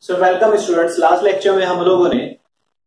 So welcome students. Last lecture में हम लोगों ने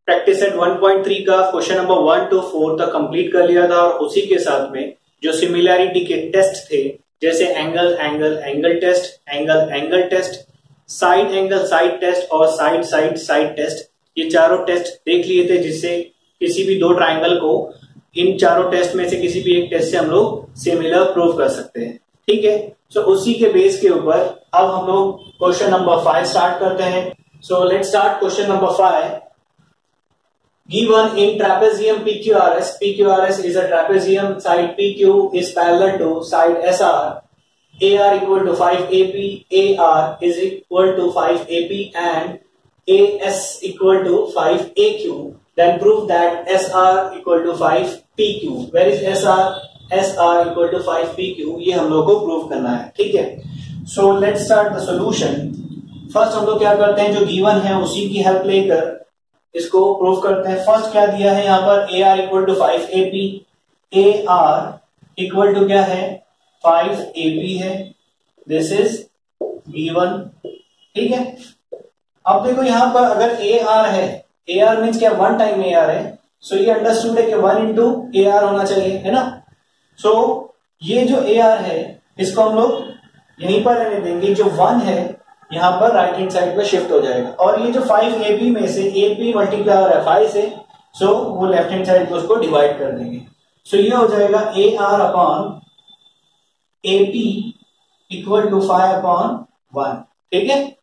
प्रैक्टिस सेट 1.3 का क्वेश्चन नंबर 1 to 4 तक कंप्लीट कर लिया था और उसी के साथ में जो सिमिलैरिटी के टेस्ट थे जैसे angle angle angle test, angle angle test, side angle side test और साइड साइड साइड टेस्ट, ये चारों टेस्ट देख लिए थे जिससे किसी भी दो ट्राइंगल को इन चारों टेस्ट में से किसी भी एक टेस्ट से हम लोग सिमिलर प्रूव कर सकते हैं। ठीक है, सो उसी के बेस के ऊपर अब हम लोग क्वेश्चन नंबर 5 स्टार्ट करते हैं। So let's start question number 5। Given in trapezium PQRS is a trapezium, side PQ is parallel to side SR, AR equal to 5 AP, AR is equal to 5 AP and AS equal to 5 AQ, then prove that SR equal to 5 PQ. Where is SR? SR equal to 5 PQ, ये हम लोग को prove करना है। ठीक है, so let's start the solution. First हम लोग क्या करते हैं, जो गिवन है उसी की हेल्प लेकर इसको प्रूव करते हैं। फर्स्ट क्या दिया है यहाँ पर, A R equal to 5 AP, A R equal to क्या है 5 AP है, दिस इज गिवन। ठीक है, अब देखो यहाँ पर अगर ए आर है, ए आर मीन्स क्या, वन टाइम ए आर है, सो ये अंडरस्टूड है कि 1 इंटू ए आर होना चाहिए, है ना। सो ये जो ए आर है इसको हम लोग यहीं पर रहने देंगे, जो 1 है यहां पर राइट हैंड साइड पे शिफ्ट हो जाएगा और ये जो 5 AP में से AP मल्टीप्लाई हो रहा है 5 से, सो वो लेफ्ट हैंड साइड पे उसको डिवाइड कर देंगे। सो ये हो जाएगा A R upon AP equal to 5 upon 1। ठीक है,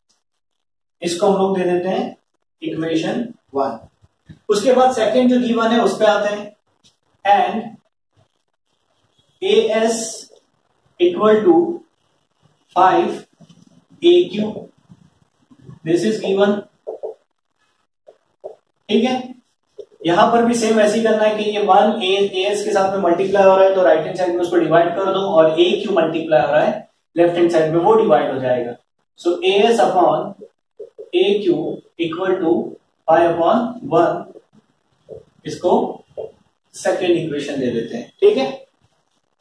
इसको हम लोग दे देते हैं इक्वेशन 1। उसके बाद सेकेंड जो गिवन है उस पे आते हैं, and AS equal to 5 AQ, this is given. ठीक है, यहां पर भी सेम ऐसे ही करना है कि ये 1 AS के साथ में मल्टीप्लाई हो रहा है तो राइट हैंड साइड में उसको डिवाइड कर दो, और AQ मल्टीप्लाई हो रहा है लेफ्ट हैंड साइड में, वो डिवाइड हो जाएगा। So AS upon AQ equal to 5 upon 1, इसको सेकेंड इक्वेशन दे देते हैं। ठीक है,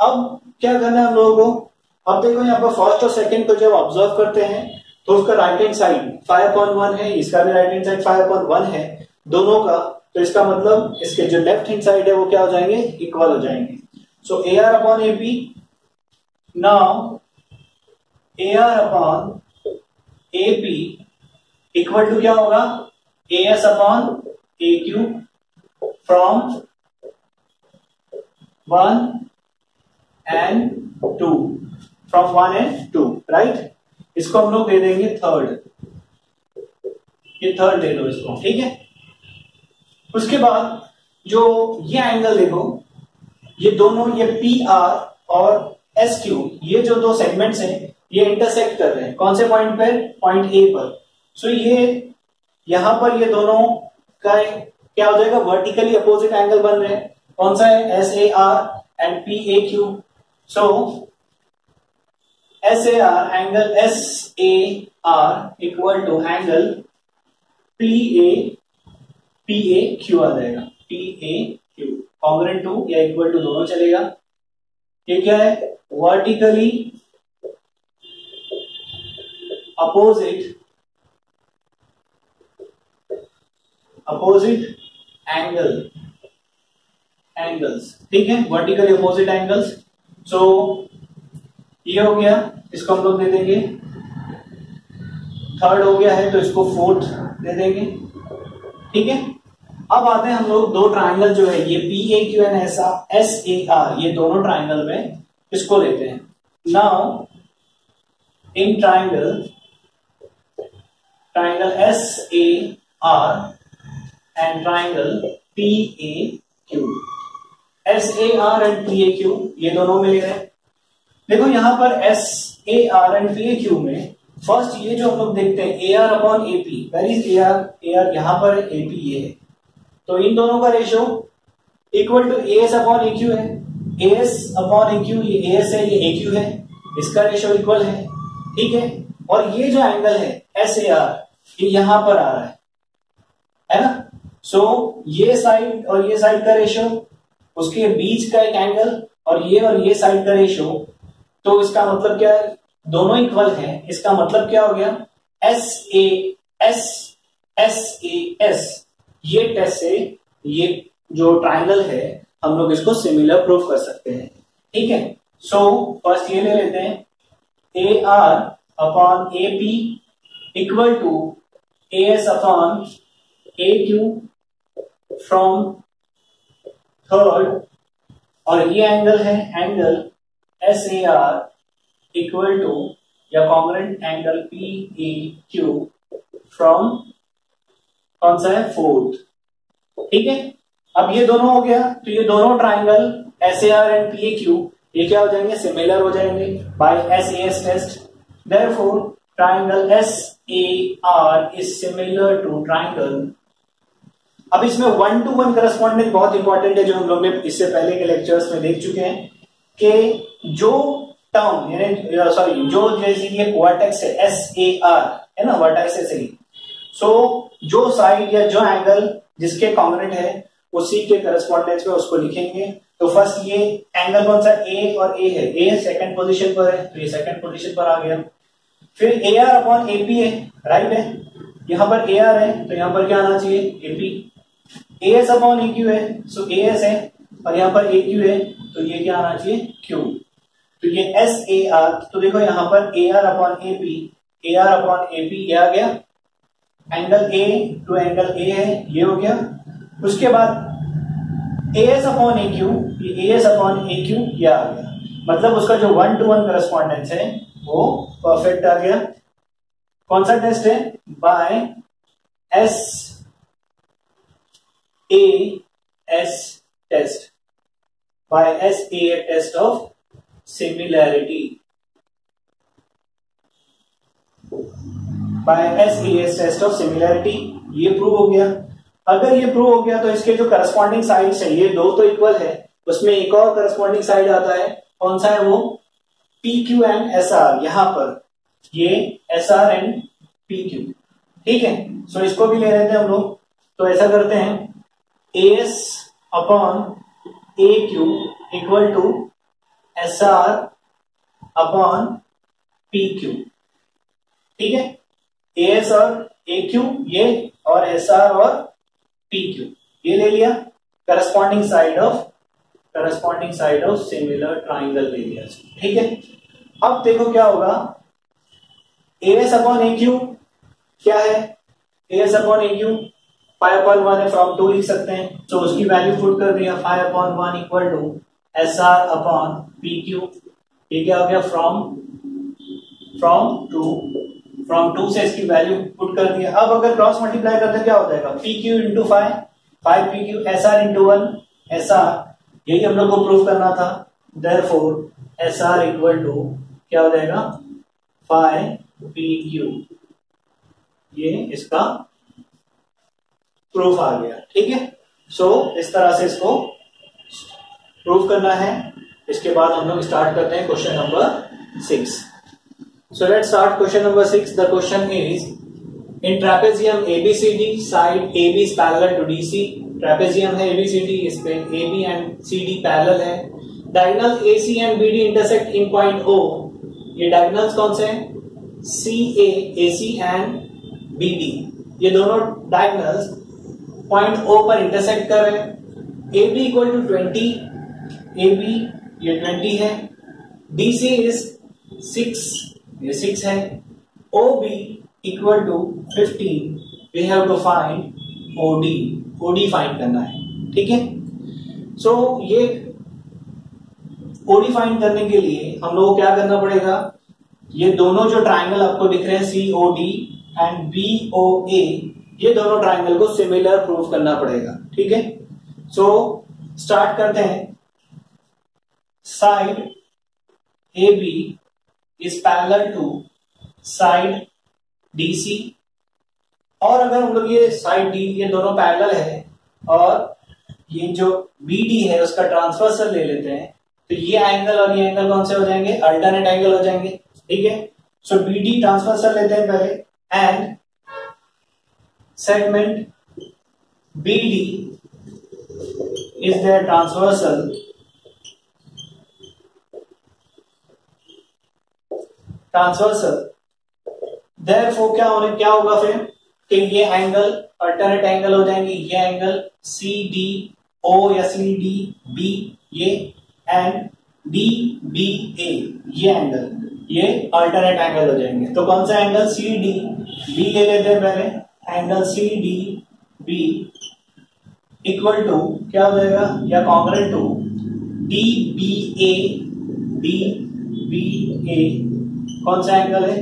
अब क्या करना है हम लोगों को, अब देखो यहाँ पर फर्स्ट और सेकंड को जब ऑब्जर्व करते हैं तो उसका राइट हैंड साइड 5/1 है, इसका भी राइट हैंड साइड 5/1 है दोनों का, तो इसका मतलब इसके जो लेफ्ट हैंड साइड है वो क्या हो जाएंगे, इक्वल हो जाएंगे। So A R upon AP, now A R upon AP equal to क्या होगा, AS upon AQ from 1 and 2, from 1 and 2, right. इसको हम लोग दे देंगे थर्ड, ये थर्ड दे दो इसको। ठीक है, उसके बाद जो ये एंगल देखो, ये दोनों ये PR और SQ, ये जो दो सेगमेंट्स हैं ये इंटरसेक्ट कर रहे हैं कौन से पॉइंट पर, पॉइंट A पर। सो ये यहां पर ये दोनों का क्या हो जाएगा, वर्टिकली अपोजिट एंगल बन रहे हैं। कौन सा है, SAR and PAQ। So SAR angle SAR equal to angle PAQ आ जाएगा, PAQ कॉन्ग्रुएंट टू या इक्वल टू दोनों चलेगा। ये क्या है, वर्टिकली अपोजिट एंगल्स। ठीक है, वर्टिकली अपोजिट एंगल्स। सो ये हो गया, इसको हम लोग दे देंगे थर्ड, हो गया है तो इसको फोर्थ दे देंगे। ठीक है, अब आते हैं हम लोग दो ट्राइंगल जो है ये PAQ एंड SAR, ये दोनों ट्राइंगल में इसको लेते हैं। Now in triangle SAR and triangle PAQ, SAR and PAQ ये दोनों में ले रहे हैं। देखो यहां पर SAR एंड PAQ में फर्स्ट ये जो हम लोग देखते हैं AR upon AP, where is AR यहां पर AP ये है, तो इन दोनों का ratio equal to AS upon AQ है। AS अपॉन AQ, ये AS है ये AQ है, इसका रेशियो इक्वल है। ठीक है, और ये जो एंगल है SAR ये यहां पर आ रहा है ना। सो ये साइड और ये साइड का रेशियो, उसके बीच का एक एंगल और ये साइड का रेशियो, तो इसका मतलब क्या है, दोनों इक्वल हैं। इसका मतलब क्या हो गया, एस एस ए एस, ये टेस्ट से ये जो ट्राइंगल है हम लोग इसको सिमिलर प्रूफ कर सकते हैं। ठीक है, सो फर्स्ट ये ले लेते हैं, A R upon A P equal to A S upon A Q from third, और ये एंगल है angle S A R equal to या congruent angle P A Q from कौन सा है, फोर्थ। ठीक है, अब ये दोनों हो गया, तो ये दोनों triangle S A R and P A Q ये क्या हो जाएंगे, सिमिलर हो जाएंगे by S A S test. Therefore triangle S A R is similar to triangle. अब इसमें 1-to-1 करस्पॉन्डेंस बहुत इंपॉर्टेंट है, जो हम लोग ने इससे पहले के लेक्चर्स में देख चुके हैं कि जो टर्म यानी सॉरी जो जैसे ये वर्टेक्स है एस ए आर है ना, वर्टेक्स है सही, सो जो साइड या जो एंगल जिसके कॉन्ग्रुएंट है उसी के करस्पॉन्डेंस में उसको लिखेंगे। तो फर्स्ट ये एंगल कौन सा, ए और ए है, ए सेकंड पोजीशन पर है तो ये सेकंड पोजीशन पर आ गया। फिर ए आर अपॉन ए पी है, राइट है, यहां पर ए आर है तो यहां पर क्या आना चाहिए, ए P. A S upon A Q है, सो ए एस है, और यहां पर ए क्यू है तो ये क्या आना चाहिए, क्यू। तो ये एस ए आर, तो देखो यहां पर A R upon A P, A R upon A P ये आ गया, angle A to angle A है ये हो गया। उसके बाद A S upon A Q, A S upon A Q ये आ गया, मतलब उसका जो 1-to-1 करस्पॉन्डेंस है वो परफेक्ट आ गया। कौन सा टेस्ट है, by S A S test, by S A test of similarity, by S A S test of similarity, ये प्रूव हो गया। अगर ये प्रूव हो गया तो इसके जो करस्पॉन्डिंग साइड्स है ये दो तो इक्वल है, उसमें एक और करस्पॉन्डिंग साइड आता है, कौन सा है वो, P Q and S R, यहां पर ये S R and P Q. ठीक है, सो इसको भी ले लेते हैं हम लोग, तो ऐसा करते हैं A S upon A Q equal to S R upon P Q. ठीक है, ए एस और ए क्यू ये, और एस आर और पी क्यू ये ले लिया, corresponding side of similar triangle ले लिया। ठीक है, अब देखो क्या होगा, A S upon A Q क्या है, A S upon A Q 5/1 है, फ्रॉम 2 लिख सकते हैं, तो उसकी वैल्यू पुट कर दिया 5/1 equal to S R upon P Q. ये क्या हो गया, फ्रॉम 2 से इसकी वैल्यू पुट कर दिया। अब अगर क्रॉस मल्टीप्लाई करते क्या हो जाएगा, P Q into 5 P Q, S R into 1 S R, यही हम लोग को प्रूफ करना था। Therefore S R equal to क्या हो जाएगा, 5 पी क्यू, ये इसका प्रूफ आ गया। ठीक है, सो इस तरह से इसको प्रूफ करना है। इसके बाद हम लोग स्टार्ट करते हैं question number 6। So let's start question number 6. The question is, in trapezium ABCD, side AB is parallel to DC. Trapezium है ABCD, इस पे AB and CD parallel है। Diagonals AC and BD intersect in point O. ये diagonals कौन से हैं? CA, AC and BD. ये दोनों diagonals point O पर intersect कर रहे हैं। AB equal to 20, AB ये 20 है। DC is 6, ये 6 है। OB equal to 15, we have to find OD find करना है। ठीक है, सो ये OD फाइंड करने के लिए हम लोग को क्या करना पड़ेगा, ये दोनों जो ट्राइंगल आपको दिख रहे हैं COD एंड BOA, ये दोनों ट्राइंगल को सिमिलर प्रूफ करना पड़ेगा। ठीक है, सो स्टार्ट करते हैं। Side AB is parallel to side DC, और अगर हम लोग ये साइड D ये दोनों पैरेलल है और ये जो BD है उसका ट्रांसवर्सल ले लेते हैं, तो ये एंगल और ये एंगल कौन से हो जाएंगे, अल्टरनेट एंगल हो जाएंगे। ठीक है, सो BD ट्रांसवर्सल लेते हैं पहले, and segment BD is their transversal therefore क्या होगा फिर, कि ये एंगल अल्टरनेट एंगल हो जाएंगे, ये एंगल सी डी ओ या सी डी बी ये एंड डी बी ए ये एंगल, ये अल्टरनेट एंगल हो जाएंगे। तो कौन सा एंगल, सी डी बी ले लेते हैं पहले, angle C D B equal to क्या हो जाएगा या congruent to D B A, D B A कौन सा एंगल है,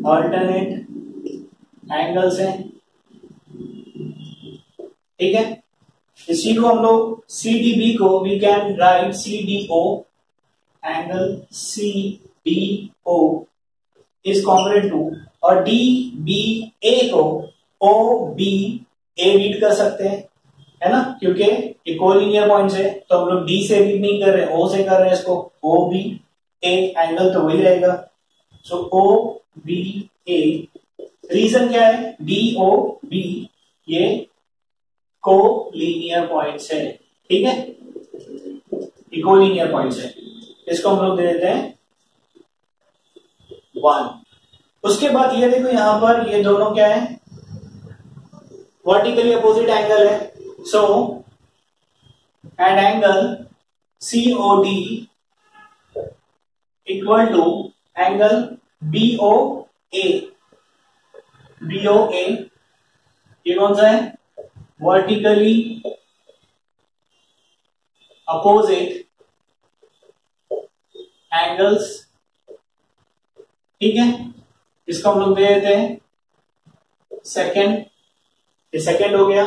अल्टरनेट एंगल्स है, ठीक है। इसी को हम लोग सी डी बी को we can write C D O, angle C D O is congruent to, और डी बी ए को ओ बी ए रीड कर सकते हैं, है ना, क्योंकि ये कोलिनियर पॉइंट्स है तो हम लोग डी से रीड नहीं कर रहे, ओ से कर रहे हैं इसको, ओ बी ए एंगल तो वही रहेगा। सो ओ बी ए, रीजन क्या है, डी ओ बी ये कोलिनियर पॉइंट्स है, ठीक है, ये कोलिनियर पॉइंट्स है, इसको हम लोग दे देते हैं 1। उसके बाद ये देखो यहां पर ये दोनों क्या है, वर्टिकली अपोजिट एंगल है। So and angle COD equal to angle BOA, BOA ये कौन सा है, वर्टिकली अपोजिट एंगल्स, ठीक है। इसको हम लोग दे देते हैं सेकेंड, ये सेकेंड हो गया।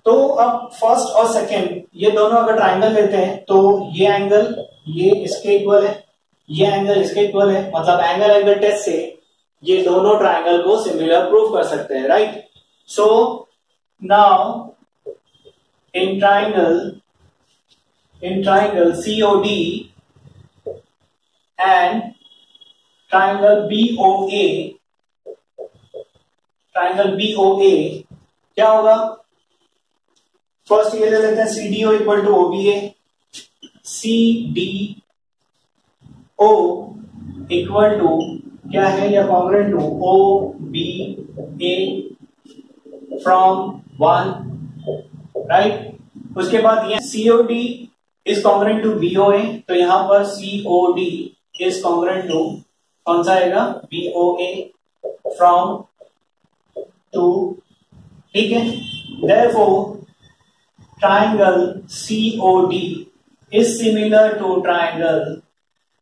तो अब फर्स्ट और सेकेंड ये दोनों अगर ट्राइंगल लेते हैं तो ये एंगल ये इसके इक्वल है, ये एंगल इसके इक्वल है, मतलब एंगल एंगल टेस्ट से ये दोनों ट्राइंगल को सिमिलर प्रूव कर सकते हैं, right. So now in triangle COD and triangle BOA क्या होगा, फर्स्ट ये ले लेते हैं CDO equal to OBA, CDO equal to क्या है या congruent to OBA from 1, right. उसके बाद ये COD is congruent to BOA, तो यहां पर COD इज कॉन्ग्रेंट टू कौन सा आएगा, BOA फ्रॉम 2, ठीक है। Therefore triangle COD is similar to triangle,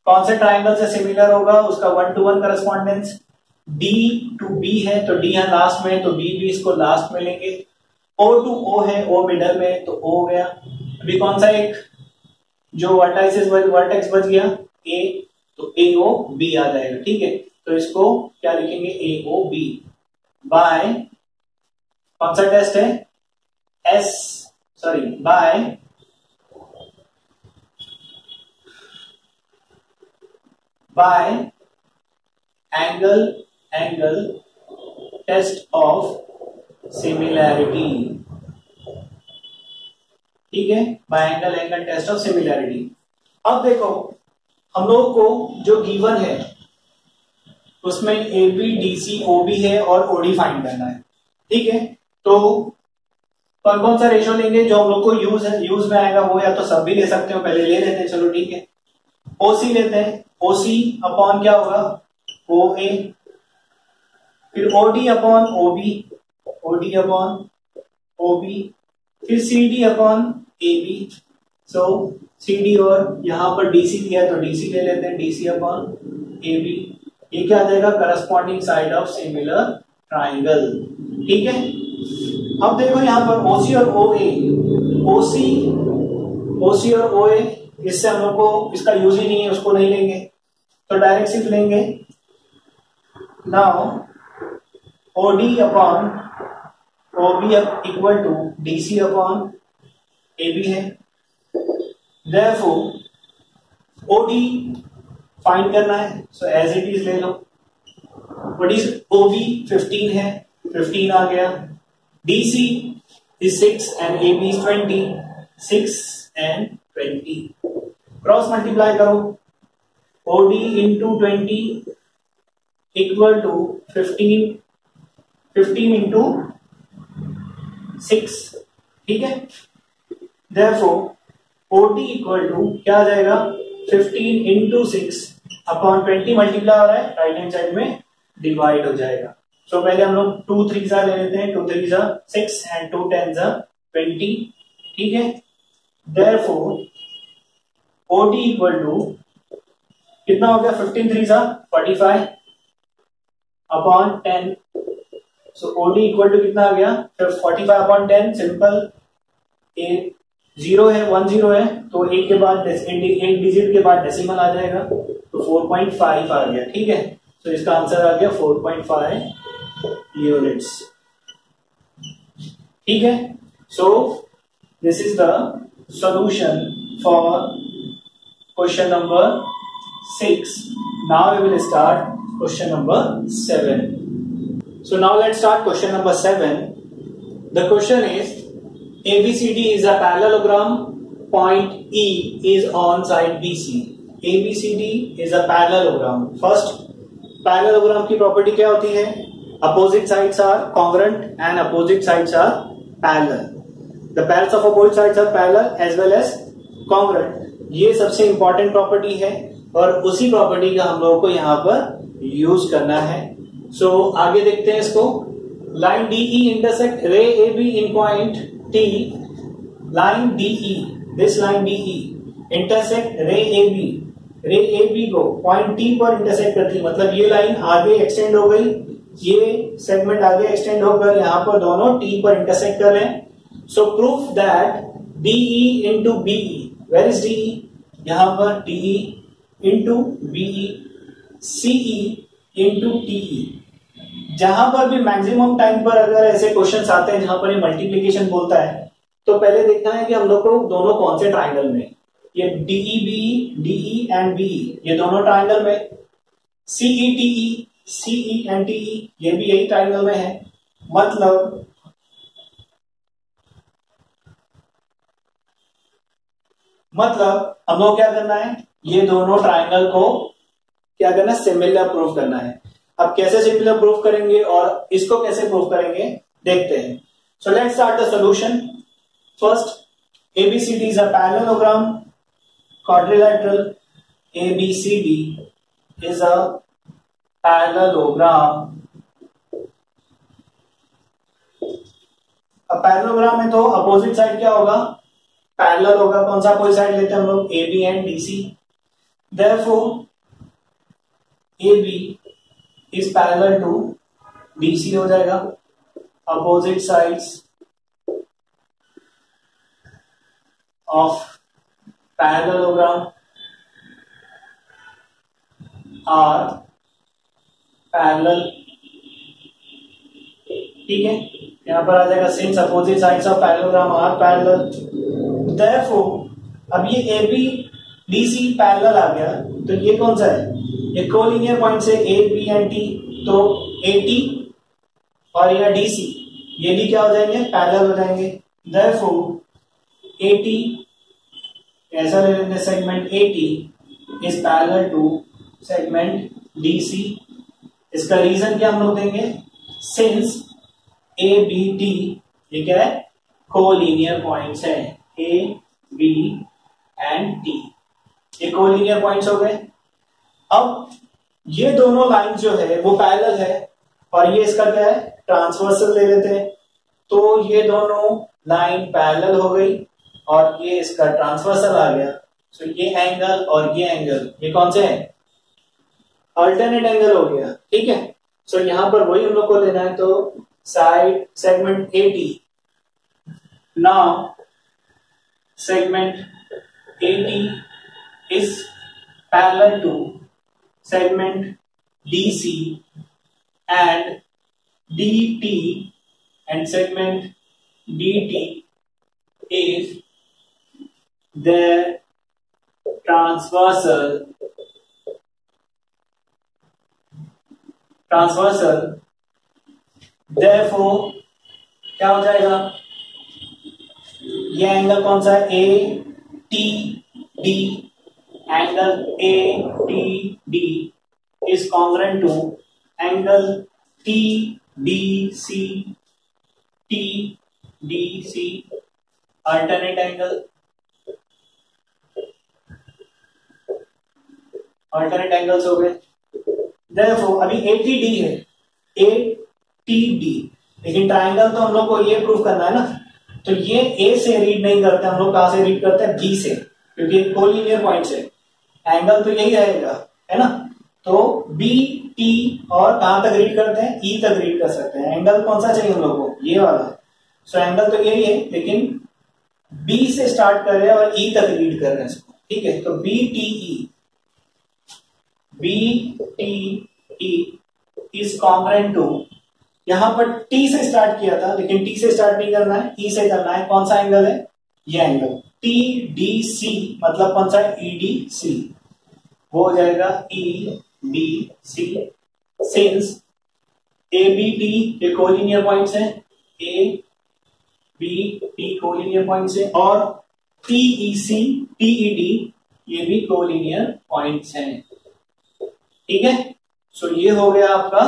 कौन से ट्राइंगल से सिमिलर होगा, उसका 1-to-1 correspondence, D to B है तो D है लास्ट में, तो B भी इसको लास्ट में लेंगे, O to O है, O मिडल में तो O हो गया। अभी कौन सा एक जो वर्टेक्स बच गया A, तो AOB आ जाएगा, ठीक है। तो इसको क्या लिखेंगे, AOB बाय कौन सा टेस्ट है, by angle test of similarity, ठीक है, by angle test of similarity. अब देखो हम लोग को जो गिवन है उसमें AB DC OB है और OD फाइंड करना है, ठीक है। तो कौन सा रेशियो लेंगे जो हम लोग को यूज में आएगा, वो या तो सब भी ले सकते हो, पहले ले लेते हैं, चलो ठीक है। OC लेते हैं, OC अपॉन क्या होगा, OA, फिर OD अपॉन OB, फिर CD अपॉन AB। सो CD और यहां पर DC दिया तो DC ले लेते हैं, DC अपॉन AB, ये क्या आ जाएगा, corresponding side of similar triangle, ठीक है। अब देखो यहां पर OC और OA, OC और OA इससे हम लोग को इसका यूज ही नहीं है, उसको नहीं लेंगे, तो डायरेक्ट सिर्फ लेंगे। Now OD upon OB equal to DC upon AB है, therefore OD फाइंड करना है, सो एज इट इज ले लो। व्हाट इज OB 15 है, 15 आ गया, DC is 6 and AB is 20, 6 and 20, cross multiply करो, OD into 20 equal to 15 15 into 6, ठीक है। Therefore OT equal to क्या आ जाएगा, 15 इंटू 6 अपॉन 20 मल्टीप्लाई हो रहा है, राइट हैंड साइड में डिवाइड हो जाएगा। सो पहले हम लोग 2 3 ले लेते हैं, 2 3 6 एंड 2 10 20, ठीक है। Therefore OT इक्वल टू कितना हो गया, 15 3 45 upon 10। So OD equal to कितना आ गया, 45 अपॉन 10, सिंपल, एक 0 है 1 0 है तो एक के बाद एक डिजिट के बाद डेसिमल आ जाएगा, तो 4.5 आ गया, ठीक है। तो इसका आंसर आ गया 4.5 यूनिट्स, ठीक है। So this is the solution for question number 6. Now we will start question number 7. So now let's start question number 7. The question is ABCD is a parallelogram. Point E is on side BC. ABCD is a parallelogram. First, parallelogram की property क्या होती है? Opposite sides are congruent and opposite sides are parallel. The pairs of opposite sides are parallel as well as congruent. ये सबसे important property है और उसी property का हम लोगों को यहां पर यूज करना है। सो आगे देखते हैं इसको। लाइन DE इंटरसेक्ट रे AB in point T। Line DE, this line DE intersect रे AB को पॉइंट T पर इंटरसेक्ट करती है, मतलब ये लाइन आगे एक्सटेंड हो गई, ये सेगमेंट आगे एक्सटेंड होकर यहां पर दोनों T पर इंटरसेक्ट कर रहे हैं। So proof that DE into BE, where is DE, यहां पर DE into BE, CE into TE। जहां पर भी मैक्सिमम टाइम पर अगर ऐसे क्वेश्चंस आते हैं जहां पर ये मल्टीप्लिकेशन बोलता है, तो पहले देखना है कि हम लोग को दोनों कौन से ट्राइंगल में, ये DE एंड BE ये दोनों ट्राइंगल में, CE एंड TE ये भी यही ट्राइंगल में है। मतलब हम लोग क्या करना है, ये दोनों ट्राइंगल को क्या करना है, सिमिलर प्रूफ करना है। अब कैसे सिमिलर प्रूफ करेंगे और इसको कैसे प्रूफ करेंगे देखते हैं। So let's start the solution. First, ABCD is a parallelogram. Quadrilateral ABCD is a parallelogram. अब पैरेललोग्राम में तो अपोजिट साइड क्या होगा, पैरेलल होगा। कौन सा कोई साइड लेते हैं हम लोग, AB and DC। Therefore AB is parallel to BC हो जाएगा। Opposite sides of parallelogram are parallel, ठीक है। यहां पर आ जाएगा since opposite sides of parallelogram are parallel, therefore अब ये AB DC पैरेलल आ गया, तो ये कौन सा है, ये कोलिनियर पॉइंट से A B एंड T, तो AT और यह DC ये भी क्या हो जाएंगे, पैरेलल हो जाएंगे। Therefore AT ऐसा ले लेंगे, segment AT is parallel to segment DC। इसका रीजन क्या हम लोग देंगे, सिंस ABT ये क्या है, कोलिनियर पॉइंट्स है, A B एंड T ये कोलिनियर पॉइंट्स हो गए। अब ये दोनों लाइन जो है वो पैरेलल है और ये इसका क्या है, ट्रांसवर्सल ले लेते हैं, तो ये दोनों लाइन पैरेलल हो गई और ये इसका ट्रांसवर्सल आ गया। सो ये एंगल और ये एंगल ये कौन से हैं, अल्टरनेट एंगल हो गया, ठीक है। सो यहां पर वही हम लोग को लेना है, तो side segment AT, now segment AT is parallel to segment DC and DT, and segment DT is their transversal, therefore क्या हो जाएगा, ये एंगल कौन सा है, ATD, angle ATD is congruent to angle T D C, T D C alternate angle, alternate angles हो गए। देखो अभी ATD है, ATD, लेकिन ट्राइंगल तो हम लोग को ये प्रूफ करना है ना, तो ये A से रीड नहीं करते हम लोग, कहां से रीड करते हैं? B से, क्योंकि कोलिनियर पॉइंट से एंगल तो यही रहेगा, है ना। तो B T और कहां तक रीड करते हैं? E तक रीड कर सकते हैं। एंगल कौन सा चाहिए हम लोग को? ये वाला। सो एंगल तो यही है, लेकिन B से स्टार्ट कर रहे हैं और E तक रीड कर रहे हैं इसको, ठीक है। तो BTE इज कॉन्ग्रुएंट टू, यहां पर T से स्टार्ट किया था, लेकिन T से स्टार्ट नहीं करना है, E से करना है। कौन सा एंगल है? ये एंगल TDC, मतलब कौन सा है? EDC, वो हो जाएगा EDC। सिंस ABT ये कोलिनियर पॉइंट्स हैं, ABT कोलिनियर पॉइंट्स है, और TEC TED ये भी कोलिनियर पॉइंट्स हैं, ठीक है। सो ये हो गया आपका,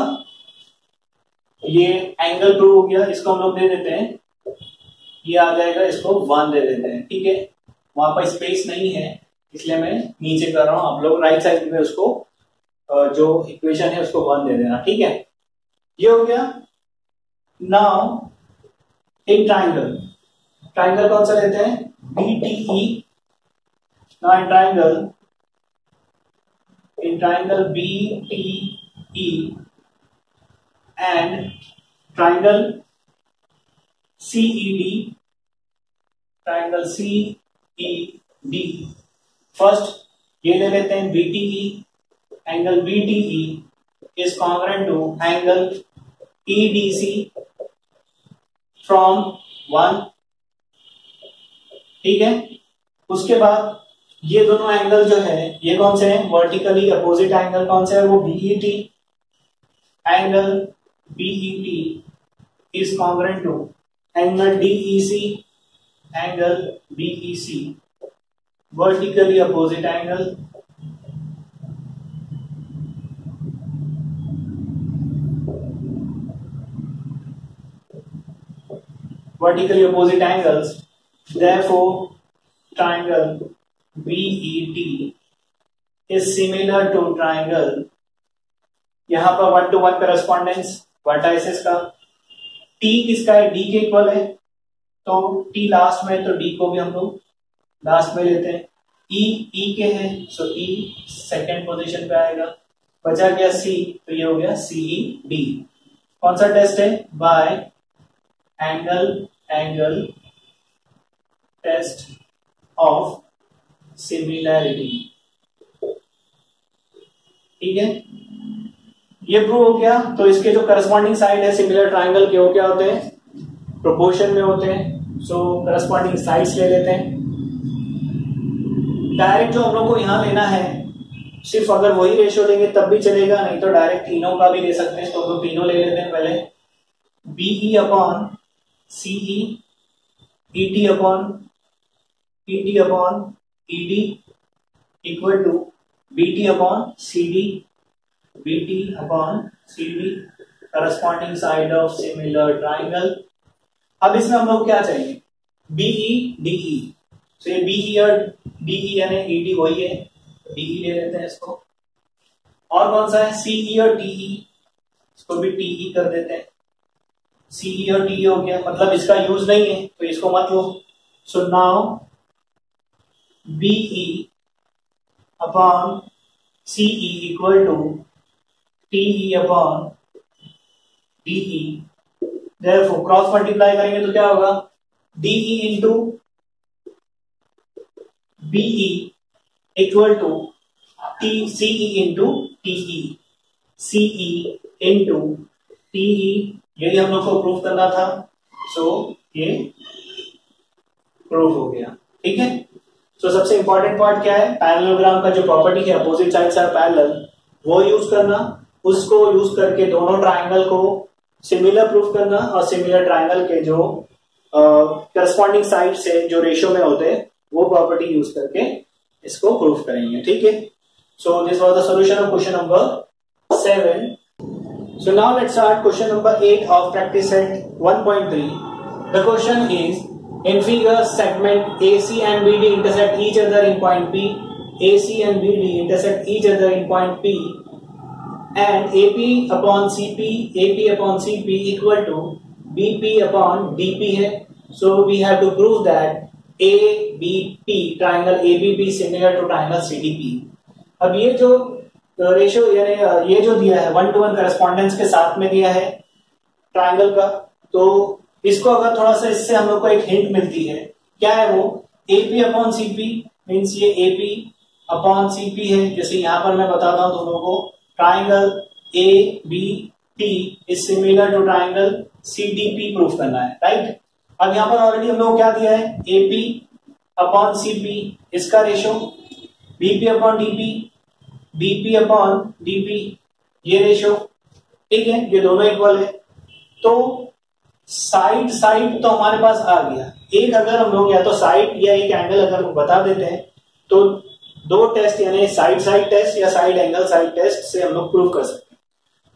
ये एंगल प्रूव हो गया। इसको हम लोग दे देते हैं, ये आ जाएगा, इसको 1 दे देते हैं, ठीक है। वहां पर स्पेस नहीं है इसलिए मैं नीचे कर रहा हूं, आप लोग राइट साइड में उसको जो इक्वेशन है उसको 1 दे देना, ठीक है। ये हो गया। नाउ एक ट्राइंगल, ट्राइंगल कौन सा लेते हैं? BTE। Now in triangle BTE and triangle CED, first ये ले लेते हैं BTE, angle BTE is congruent to angle EDC from 1, ठीक है। उसके बाद ये दोनों एंगल जो है ये कौन से हैं? वर्टिकली अपोजिट एंगल कौन सा है? वो BET। Angle BET is congruent to angle DEC, angle BEC vertically opposite angle, vertically opposite angles, therefore triangle BET is similar to triangle, यहां पर 1-to-1 करस्पॉन्डेंस वर्टाइसेस का। T किसका है? D के इक्वल है, तो T लास्ट में, तो D को भी हम लोग लास्ट में लेते हैं। E के हैं, सो E सेकेंड पोजीशन पे आएगा। बचा गया C, तो ये हो गया CED। कौन सा टेस्ट है? By angle test of similarity, ठीक है। ये प्रूव हो गया। तो इसके जो करस्पॉन्डिंग साइड है सिमिलर ट्राइंगल के, वो क्या होते हैं? प्रोपोर्शन में होते हैं। सो करस्पॉन्डिंग साइड्स ले लेते हैं। डायरेक्ट जो हम लोग को यहां लेना है, सिर्फ अगर वही रेशियो लेंगे तब भी चलेगा, नहीं तो डायरेक्ट तीनों का भी ले सकते हैं। तो हम लोग तीनों ले लेते हैं पहले। BE upon CE, ET upon ED equal to BT upon CD, corresponding side of similar triangle. अब इसमें हम लोग क्या चाहिए? BE DE, तो ये BE और DE यानी ED वही है, DE ले लेते हैं इसको। और कौन सा है? CE और TE, इसको भी TE कर देते हैं। CE और TE हो गया, मतलब इसका यूज नहीं है तो इसको मत लो। So now BE upon CE equal to TE upon DE। Therefore cross multiply करेंगे तो क्या होगा? DE into BE equal to CE into TE, CE into TE, यही हम लोग को प्रूफ करना था। सो ये प्रूफ हो गया, ठीक है। सो सबसे इंपॉर्टेंट पार्ट क्या है? पैरेललोग्राम का जो प्रॉपर्टी है अपोजिट साइड्स आर पैरेलल, वो यूज करना। उसको यूज करके दोनों ट्राइंगल को सिमिलर प्रूफ करना, और सिमिलर ट्राइंगल के जो करस्पॉन्डिंग साइड से जो रेशियो में होते हैं वो प्रॉपर्टी यूज करके इसको प्रूफ करेंगे, ठीक है। So this was the solution of question number 7। So now let's start question number 8 of practice set 1.3. The question is, in figure segment AC and BD intersect each other in point P. AC and BD intersect each other in point P, and AP upon CP equal to BP upon DP है. So we have to prove that ABP triangle ABP similar to triangle CDP. अब ये जो ratio यानी ये जो दिया है 1:1 correspondence के साथ में दिया है ट्राइंगल का, तो इसको अगर थोड़ा सा इससे हम लोग को एक हिंट मिलती है, क्या है वो, AP अपॉन CP मीन्स ये AP अपॉन CP है. जैसे यहां पर मैं बताता हूं तुम लोगों को, triangle ABP is similar to triangle CDP proof करना है, राइट. अब यहां पर ऑलरेडी हम लोग क्या दिया है, AP अपॉन CP इसका ratio, BP upon DP, BP upon DP ये रेशियो, ठीक है, ये दोनों इक्वल है. तो साइड साइड तो हमारे पास आ गया. एक अगर हम लोग या तो साइड या एक एंगल अगर बता देते हैं तो दो टेस्ट यानी साइड साइड टेस्ट या साइड एंगल साइड टेस्ट से हम लोग प्रूव कर सकते हैं.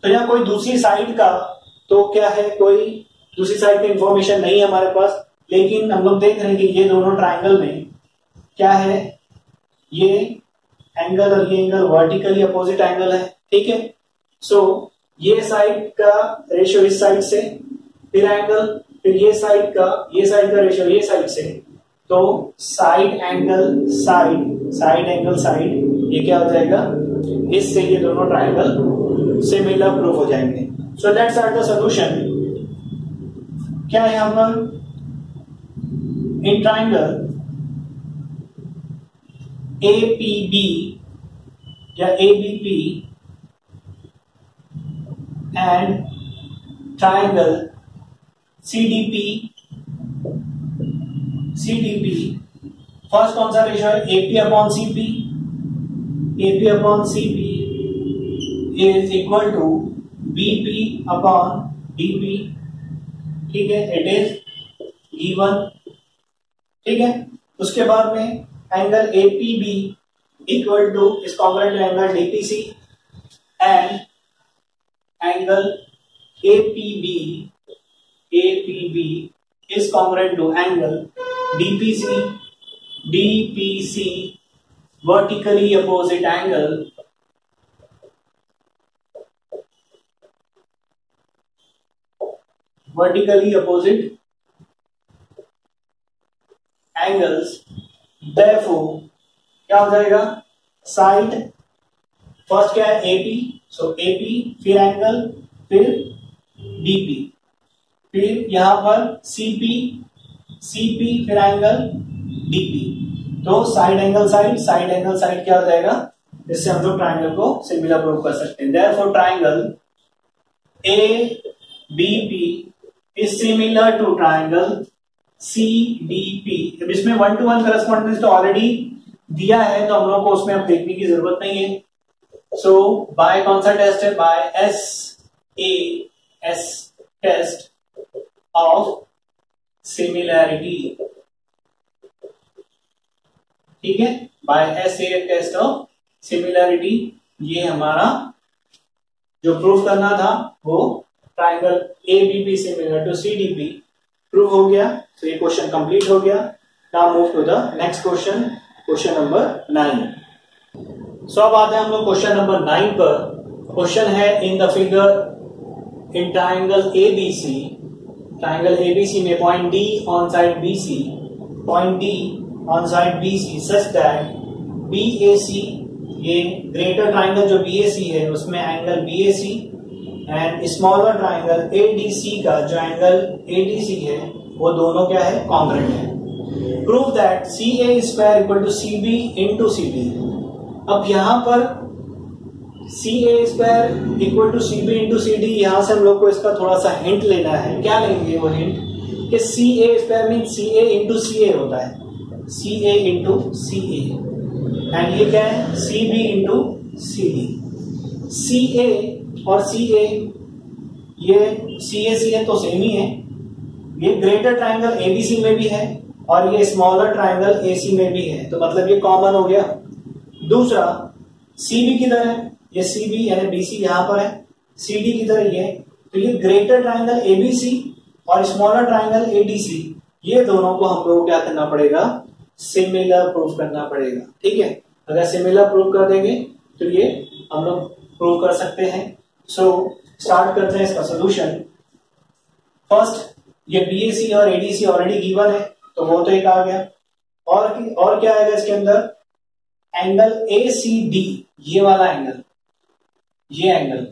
तो यहाँ कोई दूसरी साइड का तो क्या है, कोई दूसरी साइड की इंफॉर्मेशन नहीं है हमारे पास, लेकिन हम लोग देख रहे हैं कि ये दोनों ट्राइंगल में क्या है, ये एंगल और ये एंगल वर्टिकली अपोजिट एंगल है, ठीक है. सो ये साइड का रेशियो इस साइड से, फिर एंगल, फिर ये साइड का रेशियो ये साइड से, तो साइड एंगल साइड ये क्या हो जाएगा, इससे ये दोनों ट्राइंगल सिमिलर प्रूफ हो जाएंगे. So that's are the solution. क्या है यहां पर, इन ट्राइंगल APB या ABP and triangle CDP first कौन सा रेशियो है, AP upon CP is equal to BP upon DP, ठीक है, इट इज गिवन, ठीक है. उसके बाद में angle APB equal to is congruent to angle DPC and angle APB is congruent to angle DPC vertically opposite angle angles. Therefore, क्या हो जाएगा, साइड फर्स्ट क्या है AP, सो AP फिर एंगल फिर DP, फिर यहां पर CP फिर एंगल DP, तो साइड एंगल साइड क्या हो जाएगा, इससे हम लोग ट्राइंगल को सिमिलर प्रूव कर सकते हैं. Therefore, triangle ABP is similar to triangle CDP. अब इसमें 1:1 करस्पॉन्डेंस तो ऑलरेडी दिया है, तो हम लोग को उसमें अब देखने की जरूरत नहीं है. सो बाय कौन सा टेस्ट है, by SAS test of similarity, ठीक है, by SAS test of similarity. ये हमारा जो प्रूफ करना था वो triangle ABP similar to CDP prove हो गया. तो ये क्वेश्चन कंप्लीट हो गया. Now move to the next question, question number 9. So अब आते हैं हम लोग क्वेश्चन नंबर 9 पर. क्वेश्चन है, in the figure in triangle ABC में point D on side BC such that BAC, ये ग्रेटर ट्राइंगल जो BAC है उसमें angle BAC and smaller triangle ADC का जो एंगल ADC है वो दोनों क्या है, कॉन्ग्रुएंट है. Prove that CA square equal to CB into CD. अब यहां पर CA square equal to CB into CD, यहां से हम लोग को इसका थोड़ा सा हिंट लेना है. क्या लेंगे वो हिंट, कि CA square mean CA into CA होता है, CA इंटू CA, एंड ये क्या है, CB इंटू CD. CA और CA ये CA तो सेम ही है. ये ग्रेटर ट्राइंगल ABC में भी है और ये स्मॉलर ट्राइंगल AC में भी है, तो मतलब ये कॉमन हो गया. दूसरा CB किधर है, ये CB यानी BC यहां पर है, सी डी की तरह ये, तो ये ग्रेटर ट्राइंगल एबीसी और स्मॉलर ट्राइंगल एडीसी, ये दोनों को हम लोग क्या करना पड़ेगा, सिमिलर प्रूफ करना पड़ेगा। ठीक है, अगर सिमिलर प्रूफ कर देंगे तो ये हम लोग प्रूव कर सकते हैं। सो स्टार्ट करते हैं इसका सोल्यूशन। फर्स्ट, ये बीएसी और एडीसी ऑलरेडी गिवन है तो वो तो एक आ गया, और क्या आएगा इसके अंदर, एंगल एसीडी, ये वाला एंगल, ये एंगल,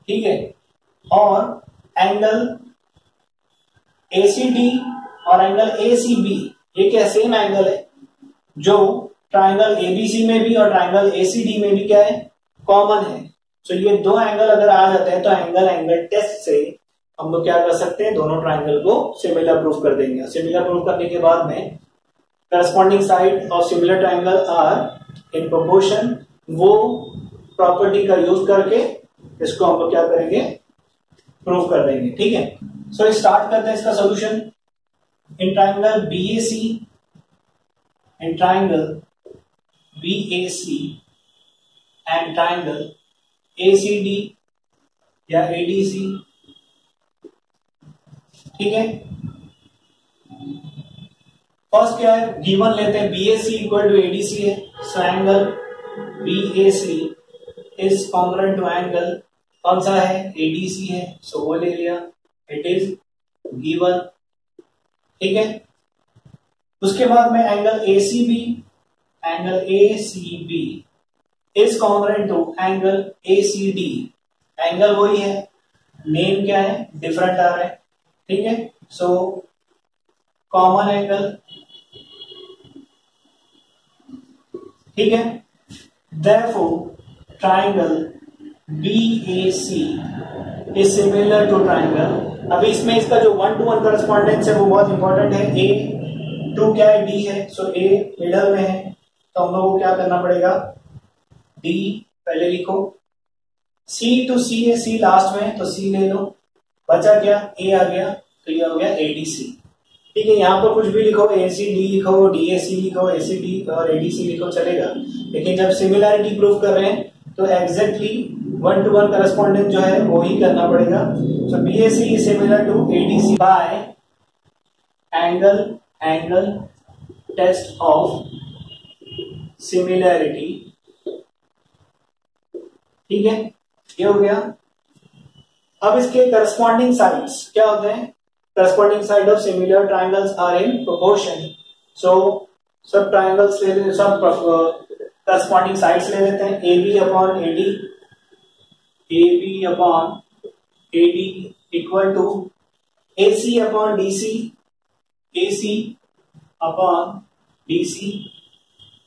ठीक है, और एंगल एसीडी और एंगल एसीबी, ये क्या सेम एंगल है जो ट्राइंगल एबीसी में भी और ट्राइंगल एसीडी में भी क्या है, कॉमन है। तो ये दो एंगल अगर आ जाते हैं तो एंगल टेस्ट से हम लोग क्या कर सकते हैं, दोनों ट्राइंगल को सिमिलर प्रूफ कर देंगे। सिमिलर प्रूफ करने के बाद में corresponding side of similar triangle are in proportion, वो प्रॉपर्टी का यूज करके इसको हम लोग क्या करेंगे, प्रूफ कर देंगे। ठीक है, सो स्टार्ट करते हैं इसका solution. In triangle BAC, in triangle BAC and triangle ACD या एडीसी, ठीक है। फर्स्ट क्या है, गिवन लेते हैं बीएसी इक्वल टू एडीसी है, so angle BAC is congruent to angle कौन सा है, एडीसी है, सो वो ले लिया, इट इज गिवन। ठीक है, उसके बाद में angle ACB, angle ACB is congruent to angle ACD, angle वही है, नेम क्या है, डिफरेंट आ रहा है। ठीक है, सो कॉमन एंगल, ठीक है, therefore triangle BAC is similar to triangle। अभी इसमें इसका जो 1-to-1 करस्पॉन्डेंस है वो बहुत इंपॉर्टेंट है। A2 क्या है, D है, सो A मिडल में है तो हम लोग को क्या करना पड़ेगा, D पहले लिखो, C to C है, C लास्ट में तो C ले लो, बचा क्या, A आ गया, तो ये हो गया ADC। ठीक है, यहाँ पर कुछ भी लिखो, ACD लिखो, DAC लिखो, ACD और ADC लिखो चलेगा, लेकिन जब सिमिलैरिटी प्रूव कर रहे हैं तो एग्जैक्टली 1-to-1 करस्पॉन्डेंस जो है वो ही करना पड़ेगा। So BAC is similar to ADC by angle test of similarity. ठीक है, ये हो गया। अब इसके करस्पॉन्डिंग साइड्स क्या होते हैं, corresponding side of similar triangles are in proportion, so सब triangles ले लेते, सब corresponding sides ले लेते हैं, AB upon AD, AB upon AD equal to AC upon DC, AC upon DC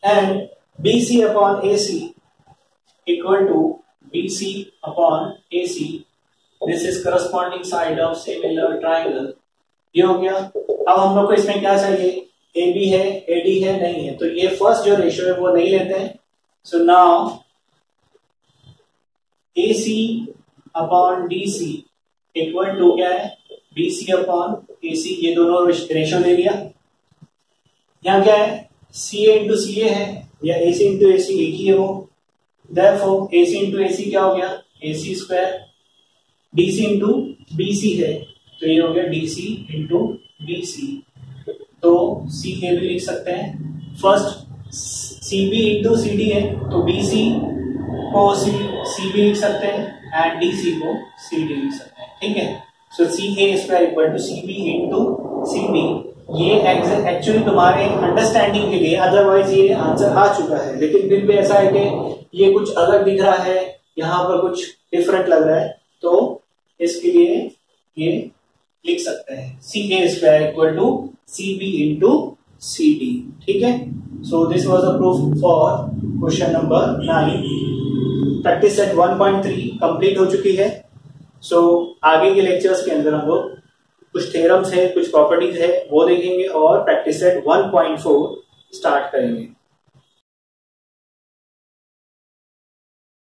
and BC upon AC equal to BC upon AC। This is corresponding side of similar triangle। ये हो गया। अब हम लोग को इसमें क्या चाहिए, ए बी है, ए डी है, नहीं है, तो ये फर्स्ट जो रेशियो है वो नहीं लेते हैं। So now A C upon D C equal to क्या है, बी सी अपॉन ए सी, ये दोनों रेशियो ले लिया। यहाँ क्या है, सी ए इंटू सी ए है या ए सी इंटू ए सी एक ही है वो, देयरफॉर ए सी इंटू ए सी क्या हो गया, ए सी स्क्वायर, डीसी इंटू बीसी है तो ये हो गया डीसी इंटू बीसी, तो सी ए भी लिख सकते हैं। First CB into C D है तो बीसी को सी बी लिख सकते हैं एंड डीसी को सी डी लिख सकते हैं। ठीक है, so C A square equal to C B into C D. ये एक्चुअली तुम्हारे अंडरस्टैंडिंग के लिए, अदरवाइज ये आंसर आ चुका है, लेकिन फिर भी ऐसा है कि ये कुछ अलग दिख रहा है, यहाँ पर कुछ डिफरेंट लग रहा है, तो इसके लिए ये लिख सकते हैं C A square equal to C B into C D. ठीक है, so this was the proof for question number 9। Practice set 1.3 complete हो चुकी है। सो आगे के लेक्चर्स के अंदर हम लोग कुछ थ्योरम्स है, कुछ प्रॉपर्टीज है वो देखेंगे और प्रैक्टिस सेट 1.4 स्टार्ट करेंगे।